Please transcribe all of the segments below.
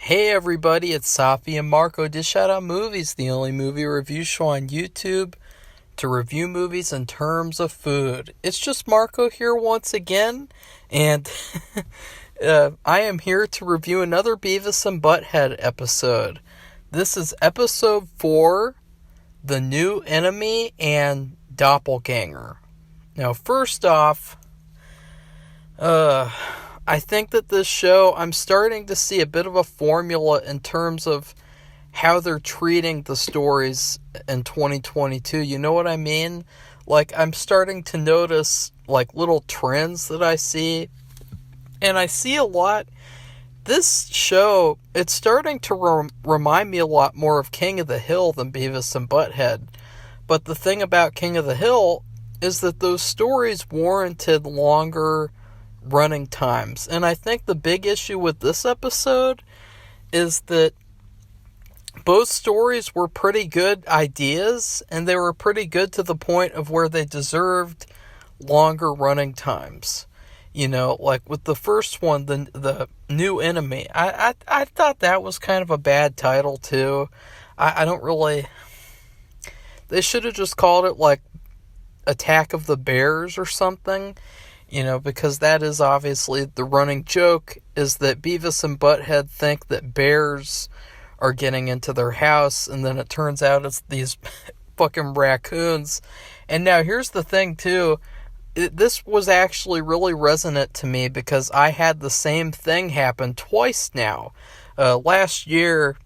Hey everybody, it's Safi and Marco Dish Out on Movies, the only movie review show on YouTube to review movies in terms of food. It's just Marco here once again, and I am here to review another Beavis and Butthead episode. This is episode 4, The New Enemy and Doppelganger. Now, first off, I think that this show, I'm starting to see a bit of a formula in terms of how they're treating the stories in 2022. You know what I mean? Like, I'm starting to notice, like, little trends that I see. And I see a lot. This show, it's starting to remind me a lot more of King of the Hill than Beavis and Butthead. But the thing about King of the Hill is that those stories warranted longer running times. And I think the big issue with this episode is that both stories were pretty good ideas, and they were pretty good to the point of where they deserved longer running times. You know, like with the first one, the New Enemy, I thought that was kind of a bad title too. I don't really, they should have just called it like Attack of the Bears or something. You know, because that is obviously the running joke, is that Beavis and Butthead think that bears are getting into their house, and then it turns out it's these fucking raccoons. And now here's the thing too, this was actually really resonant to me because I had the same thing happen twice now. Last year,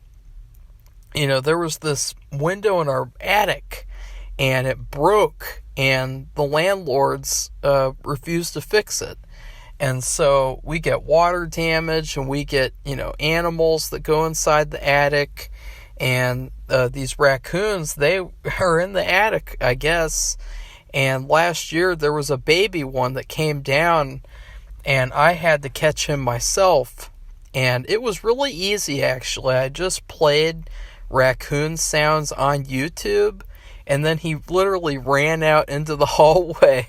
you know, there was this window in our attic, and it broke, and the landlords refused to fix it. And so we get water damage, and we get, you know, animals that go inside the attic, and these raccoons, they are in the attic, I guess. And last year there was a baby one that came down, and I had to catch him myself. And it was really easy, actually. I just played raccoon sounds on YouTube, and then he literally ran out into the hallway,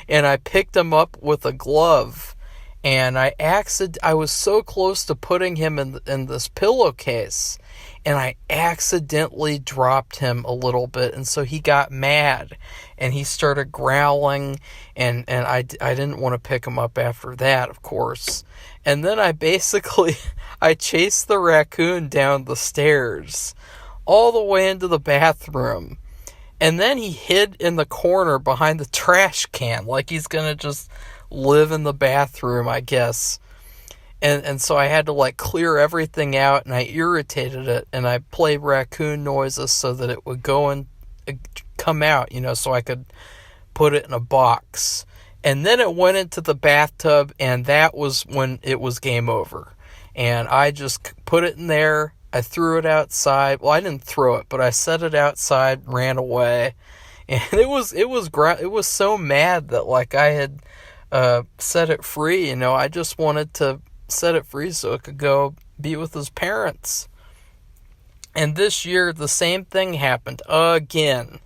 and I picked him up with a glove, and I was so close to putting him in this pillowcase, and I accidentally dropped him a little bit, and so he got mad, and he started growling, and I didn't want to pick him up after that, of course. And then I chased the raccoon down the stairs, all the way into the bathroom. And then he hid in the corner behind the trash can, like he's gonna just live in the bathroom, I guess. And so I had to like clear everything out, and I irritated it, and I played raccoon noises so that it would go and come out, you know, so I could put it in a box. And then it went into the bathtub, and that was when it was game over. And I just put it in there. I threw it outside. Well, I didn't throw it, but I set it outside, ran away, and it was so mad that like I had set it free. You know, I just wanted to set it free so it could go be with his parents. And this year, the same thing happened again.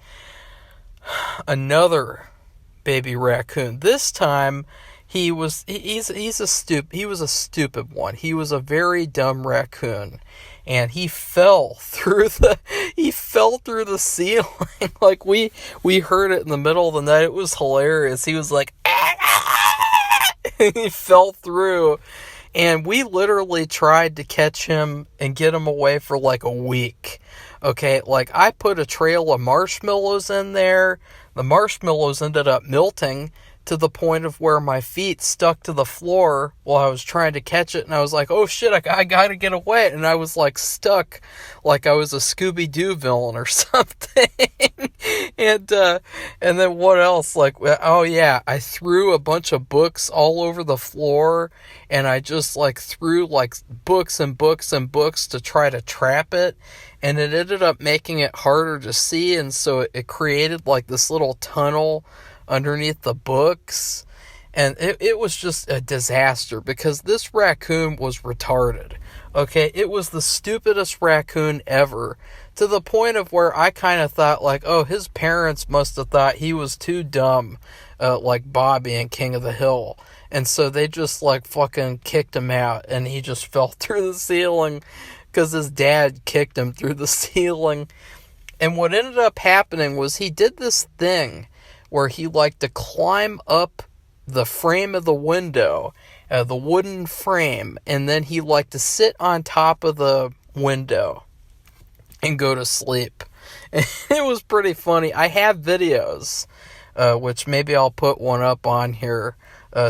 Another baby raccoon. This time, he was a stupid one. He was a very dumb raccoon. And he fell through the ceiling. Like we heard it in the middle of the night. It was hilarious. He was like, ah, ah, ah. He fell through, and we literally tried to catch him and get him away for like a week. Okay, like I put a trail of marshmallows in there. The marshmallows ended up melting to the point of where my feet stuck to the floor while I was trying to catch it, and I was like, oh shit, I gotta get away, and I was like stuck like I was a Scooby-Doo villain or something. And then what else? Like, oh yeah, I threw a bunch of books all over the floor, and I just like threw like books and books and books to try to trap it, and it ended up making it harder to see, and so it created like this little tunnel underneath the books, and it was just a disaster because this raccoon was retarded. Okay, it was the stupidest raccoon ever, to the point of where I kind of thought like, oh, his parents must have thought he was too dumb, like Bobby in King of the Hill. And so they just like fucking kicked him out, and he just fell through the ceiling because his dad kicked him through the ceiling. And what ended up happening was he did this thing where he liked to climb up the frame of the window, the wooden frame, and then he liked to sit on top of the window and go to sleep. And it was pretty funny. I have videos, which maybe I'll put one up on here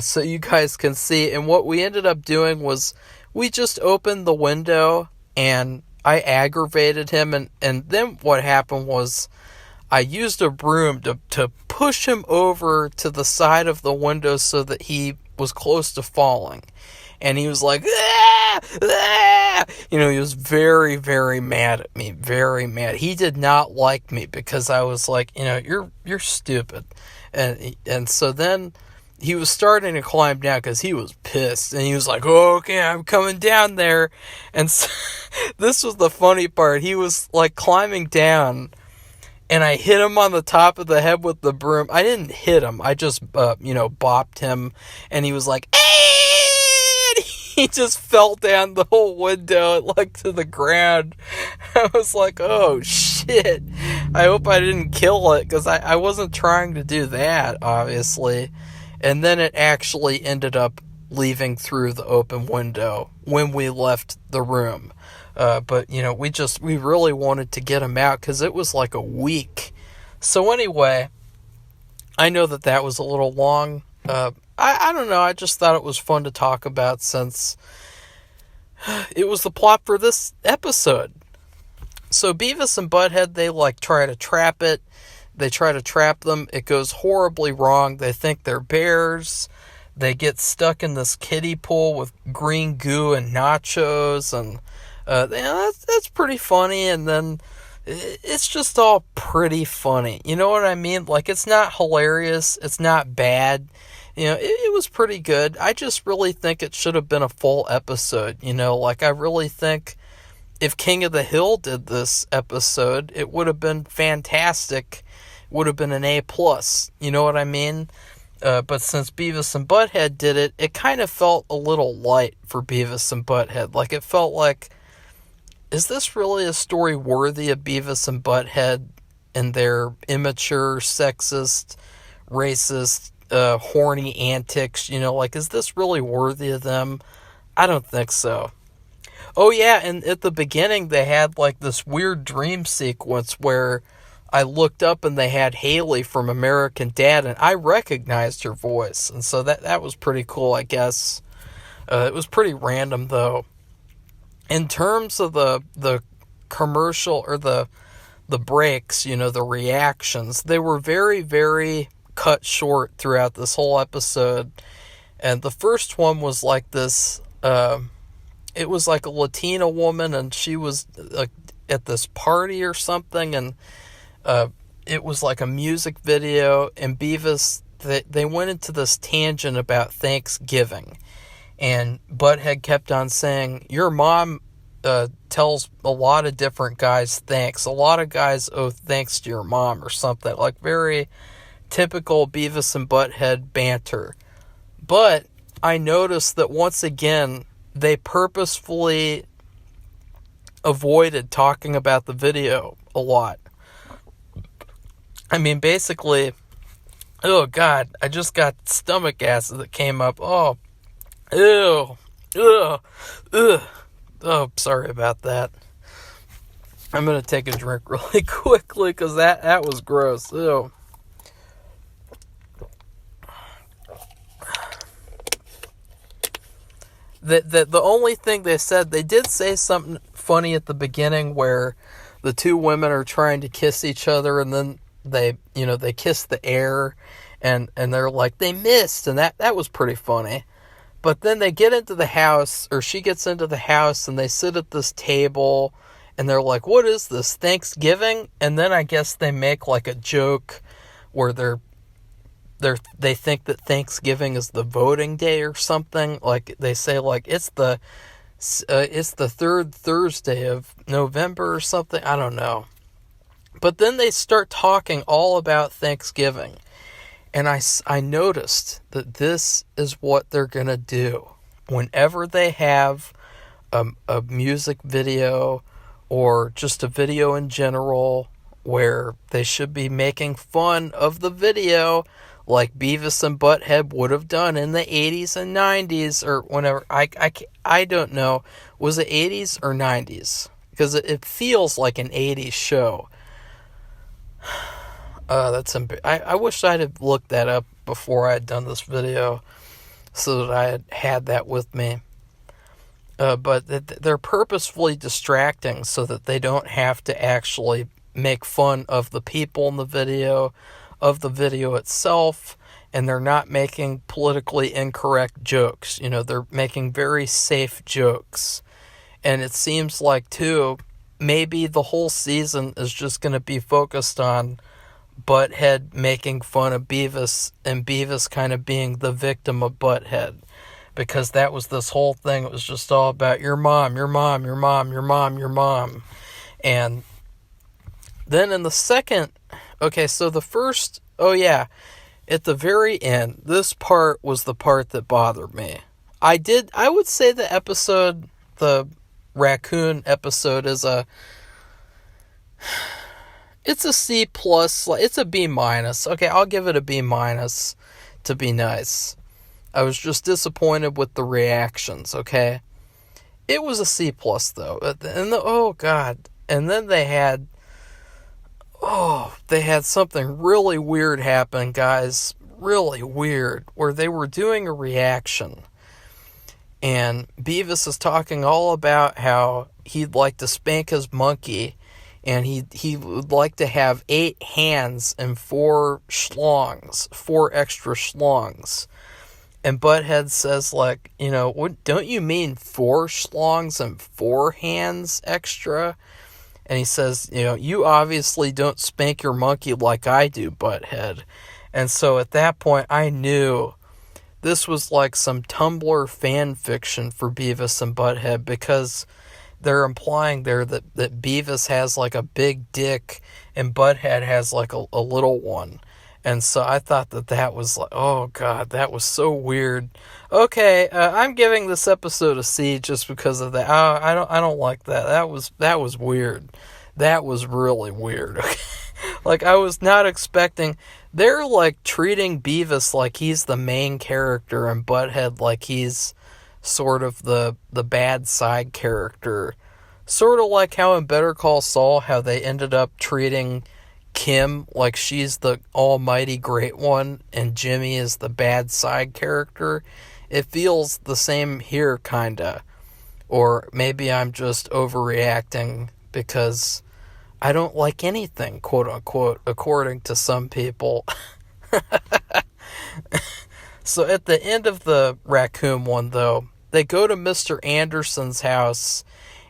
so you guys can see. And what we ended up doing was we just opened the window and I aggravated him. And then what happened was I used a broom to push him over to the side of the window so that he was close to falling. And he was like, ah! Ah! You know, he was very, very mad at me. Very mad. He did not like me because I was like, you know, you're stupid. And so then he was starting to climb down because he was pissed. And he was like, oh, okay, I'm coming down there. And so, this was the funny part. He was like climbing down, and I hit him on the top of the head with the broom. I didn't hit him. I just, bopped him. And he was like, and he just fell down the whole window, like, to the ground. I was like, oh, shit. I hope I didn't kill it, because I wasn't trying to do that, obviously. And then it actually ended up leaving through the open window when we left the room. But, you know, we really wanted to get him out because it was like a week. So anyway, I know that was a little long. I don't know. I just thought it was fun to talk about since it was the plot for this episode. So Beavis and Butthead, they like try to trap it. They try to trap them. It goes horribly wrong. They think they're bears. They get stuck in this kiddie pool with green goo and nachos, and that's pretty funny. And then it's just all pretty funny. You know what I mean? Like, it's not hilarious. It's not bad. You know, it was pretty good. I just really think it should have been a full episode. You know, like, I really think if King of the Hill did this episode, it would have been fantastic. Would have been an A+. You know what I mean? But since Beavis and Butthead did it, it kind of felt a little light for Beavis and Butthead. Like, it felt like, is this really a story worthy of Beavis and Butthead and their immature, sexist, racist, horny antics? You know, like, is this really worthy of them? I don't think so. Oh, yeah, and at the beginning, they had, like, this weird dream sequence where I looked up and they had Haley from American Dad, and I recognized her voice. And so that was pretty cool, I guess. It was pretty random, though. In terms of the commercial, or the breaks, you know, the reactions, they were very, very cut short throughout this whole episode. And the first one was like this, it was like a Latina woman, and she was at this party or something, and it was like a music video, and Beavis, they went into this tangent about Thanksgiving, and Butthead kept on saying, your mom tells a lot of different guys thanks. A lot of guys owe thanks to your mom, or something. Like, very typical Beavis and Butthead banter. But I noticed that once again, they purposefully avoided talking about the video a lot. I mean, basically, oh, God, I just got stomach acid that came up. Oh, ew, ugh, ugh. Oh, sorry about that. I'm going to take a drink really quickly because that was gross. Ew. The only thing they said, they did say something funny at the beginning where the two women are trying to kiss each other, and then they kiss the air, and they're like, they missed, and that was pretty funny. But then they get into the house, or she gets into the house, and they sit at this table, and they're like, what is this, Thanksgiving? And then I guess they make like a joke where they think that Thanksgiving is the voting day or something. Like, they say, like, it's the third Thursday of November or something. I don't know. But then they start talking all about Thanksgiving. And I noticed that this is what they're going to do. Whenever they have a music video or just a video in general where they should be making fun of the video, like Beavis and Butthead would have done in the 80s and 90s, or whenever, I don't know, was it 80s or 90s? Because it feels like an 80s show. I wish I'd have looked that up before I had done this video, so that I had that with me. But they're purposefully distracting so that they don't have to actually make fun of the people in the video, of the video itself, and they're not making politically incorrect jokes. You know, they're making very safe jokes. And it seems like, too, maybe the whole season is just going to be focused on Butthead making fun of Beavis, and Beavis kind of being the victim of Butthead. Because that was this whole thing. It was just all about your mom, your mom, your mom, your mom, your mom. And then in the second, so the first, at the very end, this part was the part that bothered me. I would say the raccoon episode it's a C plus, it's a B minus. Okay, I'll give it a B minus to be nice. I was just disappointed with the reactions, okay? It was a C plus though. And then they had something really weird happen, guys. Really weird, where they were doing a reaction. And Beavis is talking all about how he'd like to spank his monkey, and he would like to have 8 hands and 4 schlongs, 4 extra schlongs. And Butthead says, like, you know, don't you mean 4 schlongs and 4 hands extra? And he says, you know, you obviously don't spank your monkey like I do, Butthead. And so at that point, I knew this was like some Tumblr fan fiction for Beavis and Butthead, because they're implying there that Beavis has like a big dick and Butthead has like a little one. And so I thought that was like, oh God, that was so weird. Okay, I'm giving this episode a C just because of that. I don't like that. That was weird. That was really weird. Okay? Like, I was not expecting. They're like treating Beavis like he's the main character and Butthead like he's sort of the bad side character. Sort of like how in Better Call Saul, how they ended up treating Kim like she's the almighty great one and Jimmy is the bad side character. It feels the same here, kinda. Or maybe I'm just overreacting because I don't like anything, quote unquote, according to some people. So at the end of the raccoon one, though, they go to Mr. Anderson's house,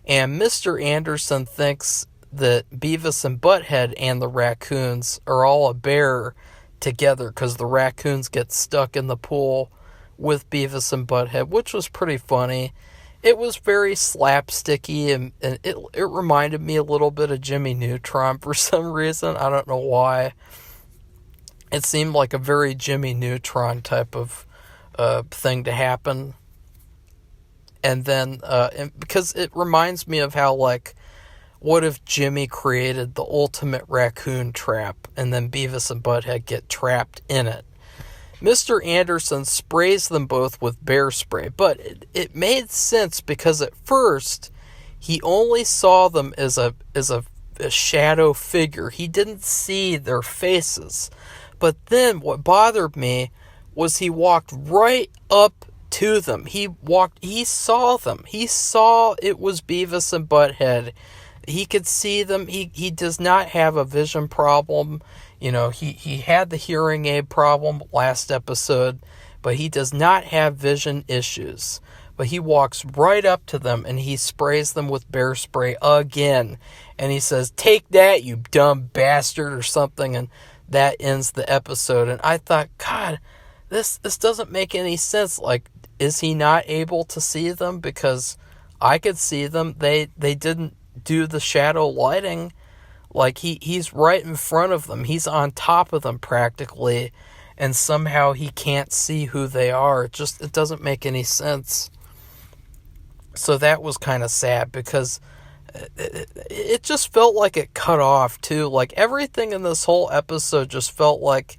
and Mr. Anderson thinks that Beavis and Butthead and the raccoons are all a bear together because the raccoons get stuck in the pool with Beavis and Butthead, which was pretty funny. It was very slapsticky, and it reminded me a little bit of Jimmy Neutron for some reason. I don't know why. It seemed like a very Jimmy Neutron type of thing to happen. And then, because it reminds me of how, like, what if Jimmy created the ultimate raccoon trap, and then Beavis and Butthead get trapped in it? Mr. Anderson sprays them both with bear spray, but it made sense because at first he only saw them as a shadow figure. He didn't see their faces. But then what bothered me was he walked right up to them. He saw them. He saw it was Beavis and Butthead. He could see them. He does not have a vision problem. You know, he had the hearing aid problem last episode, but he does not have vision issues. But he walks right up to them and he sprays them with bear spray again. And he says, "Take that, you dumb bastard," or something. And that ends the episode. And I thought, God, this doesn't make any sense. Like, is he not able to see them? Because I could see them. They didn't do the shadow lighting. Like, he's right in front of them. He's on top of them practically. and somehow he can't see who they are. It doesn't make any sense. So that was kind of sad, because it just felt like it cut off too. Like everything in this whole episode just felt like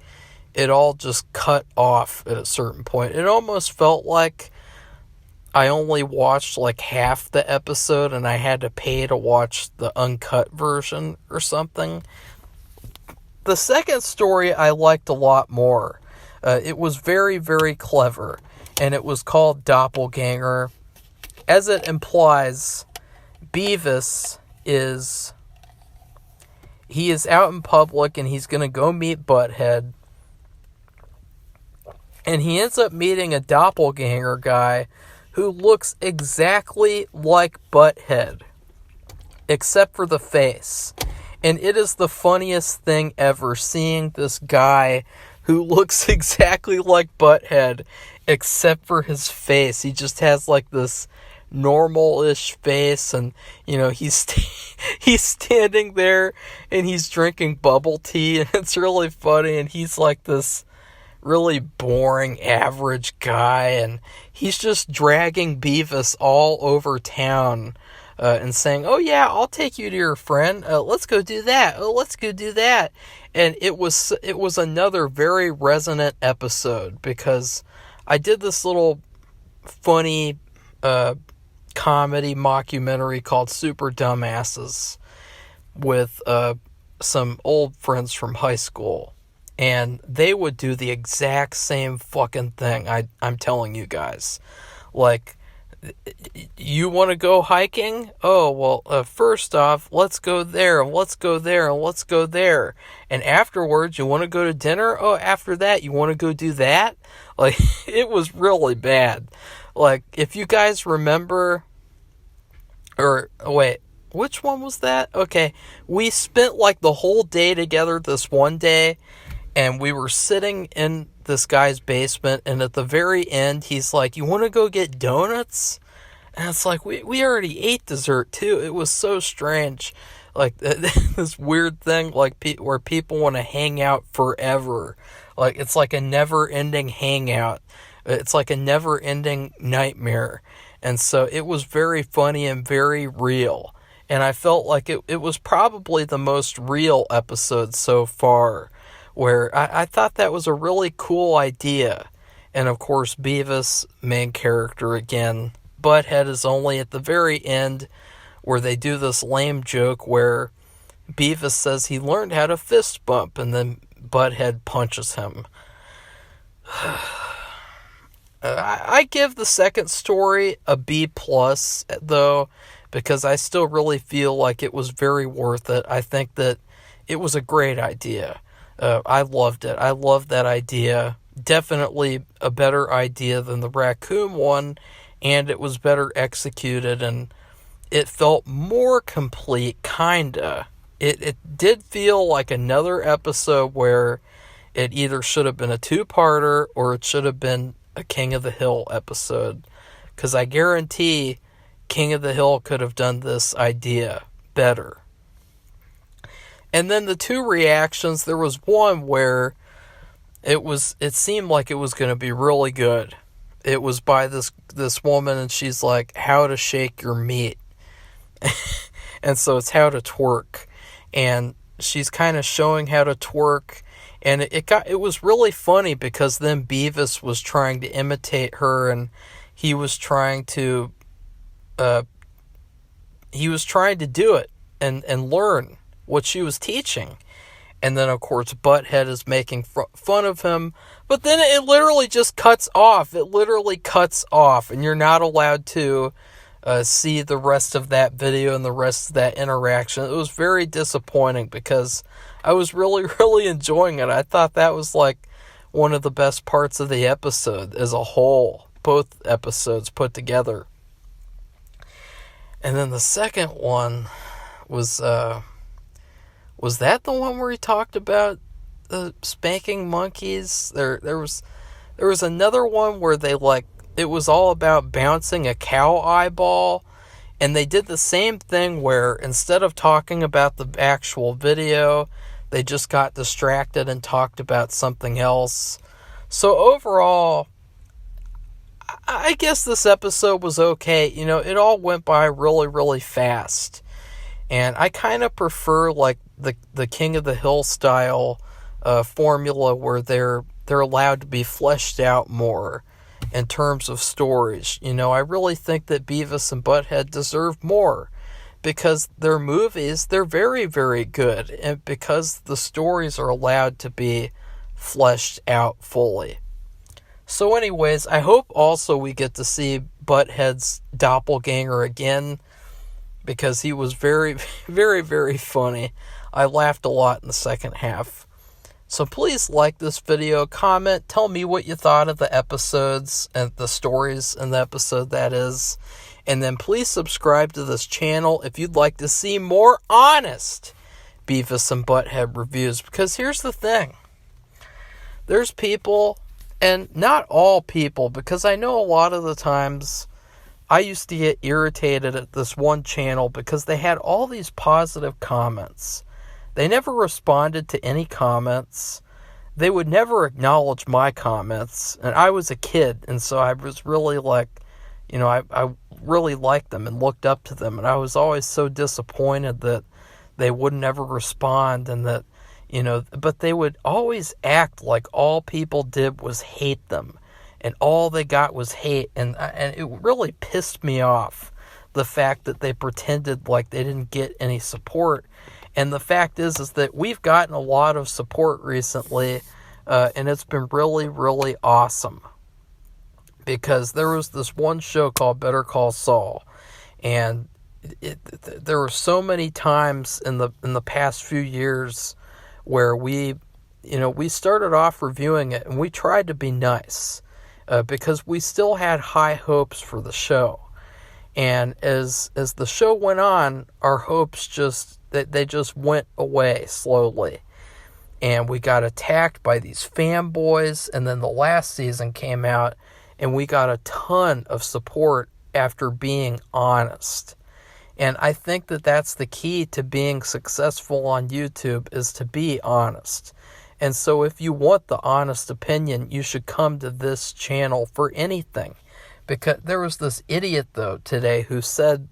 it all just cut off at a certain point. It almost felt like I only watched like half the episode and I had to pay to watch the uncut version or something. The second story I liked a lot more. It was very, very clever, and it was called Doppelganger. As it implies, Beavis is out in public and he's going to go meet Butthead. And he ends up meeting a doppelganger guy who looks exactly like Butthead, except for the face. And it is the funniest thing ever, seeing this guy who looks exactly like Butthead, except for his face. He just has like this normal-ish face, and he's standing there and he's drinking bubble tea, and it's really funny, and he's like this really boring average guy, and he's just dragging Beavis all over town and saying, "Oh yeah, I'll take you to your friend, let's go do that, let's go do that." And it was another very resonant episode, because I did this little funny comedy mockumentary called Super Dumbasses with some old friends from high school, and they would do the exact same fucking thing. I'm telling you guys. Like, you want to go hiking? Oh, well, first off, let's go there, and let's go there, and let's go there. And afterwards, you want to go to dinner? Oh, after that, you want to go do that? Like, it was really bad. Like, if you guys remember, or, wait, which one was that? Okay, we spent, like, the whole day together this one day, and we were sitting in this guy's basement, and at the very end, he's like, "You want to go get donuts?" And it's like, we already ate dessert, too. It was so strange. Like, this weird thing, like, where people want to hang out forever. Like, it's like a never-ending hangout. It's like a never-ending nightmare. And so it was very funny and very real. And I felt like it was probably the most real episode so far, where I thought that was a really cool idea. And of course, Beavis, main character again. Butthead is only at the very end, where they do this lame joke where Beavis says he learned how to fist bump, and then Butthead punches him. I give the second story a B+, though, because I still really feel like it was very worth it. I think that it was a great idea. I loved it. I loved that idea. Definitely a better idea than the raccoon one, and it was better executed, and it felt more complete, kinda. It did feel like another episode where it either should have been a two-parter or it should have been a King of the Hill episode. Because I guarantee King of the Hill could have done this idea better. And then the two reactions, there was one where it seemed like it was going to be really good. It was by this woman, and she's like, "How to shake your meat." And so it's how to twerk. And she's kind of showing how to twerk. And it was really funny, because then Beavis was trying to imitate her, and he was trying to do it and learn what she was teaching. And then, of course, Butthead is making fun of him. But then it literally just cuts off. It literally cuts off. And you're not allowed to see the rest of that video and the rest of that interaction. It was very disappointing, because I was really, really enjoying it. I thought that was like one of the best parts of the episode as a whole. Both episodes put together. And then the second one was that the one where he talked about spanking monkeys? There was another one where they it was all about bouncing a cow eyeball, and they did the same thing where instead of talking about the actual video, they just got distracted and talked about something else. So overall, I guess this episode was okay. It all went by really, really fast. And I kind of prefer like the King of the Hill style formula where they're allowed to be fleshed out more in terms of stories. I really think that Beavis and Butthead deserve more because their movies, they're very, very good, and because the stories are allowed to be fleshed out fully. So anyways, I hope also we get to see Butthead's doppelganger again, because he was very, very, very funny. I laughed a lot in the second half. So please like this video, comment, tell me what you thought of the episodes and the stories in the episode, that is. And then please subscribe to this channel if you'd like to see more honest Beavis and Butthead reviews. Because here's the thing. There's people, and not all people, because I know a lot of the times I used to get irritated at this one channel because they had all these positive comments. They never responded to any comments. They would never acknowledge my comments. And I was a kid, and so I was really like, I really liked them and looked up to them. And I was always so disappointed that they would never respond, and that, but they would always act like all people did was hate them. And all they got was hate. And it really pissed me off, the fact that they pretended like they didn't get any support. And the fact is that we've gotten a lot of support recently, and it's been really, really awesome. Because there was this one show called Better Call Saul, and there were so many times in the past few years where we started off reviewing it, and we tried to be nice, because we still had high hopes for the show. And as the show went on, our hopes just went away slowly. And we got attacked by these fanboys, and then the last season came out, and we got a ton of support after being honest. And I think that that's the key to being successful on YouTube, is to be honest. And so if you want the honest opinion, you should come to this channel for anything. Because there was this idiot, though, today who said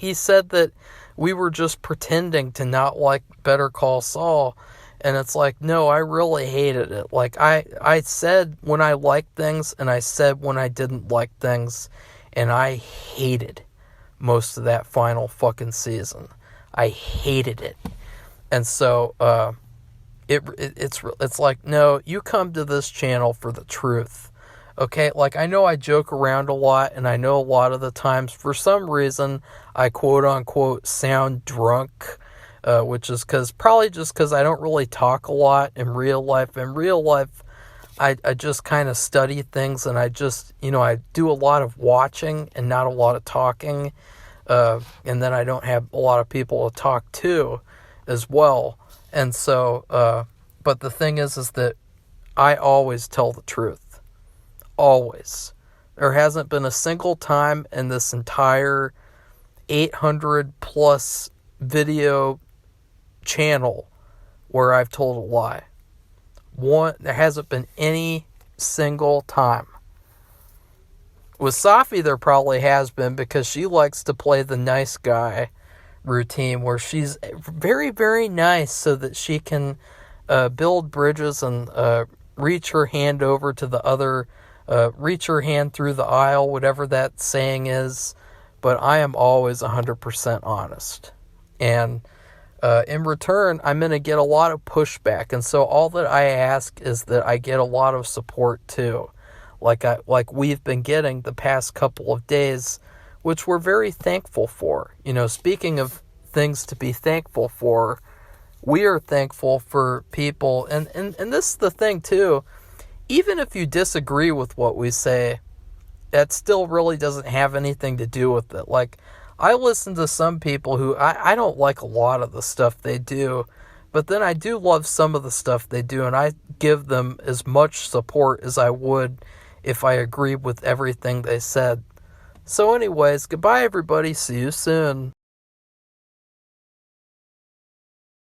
that we were just pretending to not like Better Call Saul. And it's like, no, I really hated it. Like, I said when I liked things, and I said when I didn't like things. And I hated most of that final fucking season. I hated it. And so, it's like, no, you come to this channel for the truth. Okay, like, I know I joke around a lot, and I know a lot of the times, for some reason, I quote-unquote sound drunk, which is probably just because I don't really talk a lot in real life. In real life, I just kind of study things, and I just, I do a lot of watching and not a lot of talking, and then I don't have a lot of people to talk to as well. And so, but the thing is that I always tell the truth. Always. There hasn't been a single time in this entire 800 plus video channel where I've told a lie. There hasn't been any single time. With Safi, there probably has been, because she likes to play the nice guy routine where she's very, very nice so that she can build bridges and reach her hand over to the other, reach her hand through the aisle, whatever that saying is. But I am always 100% honest. And in return, I'm going to get a lot of pushback. And so all that I ask is that I get a lot of support too. Like we've been getting the past couple of days, which we're very thankful for. Speaking of things to be thankful for, we are thankful for people. And this is the thing too. Even if you disagree with what we say, that still really doesn't have anything to do with it. Like, I listen to some people who I don't like a lot of the stuff they do, but then I do love some of the stuff they do, and I give them as much support as I would if I agreed with everything they said. So anyways, goodbye everybody, see you soon.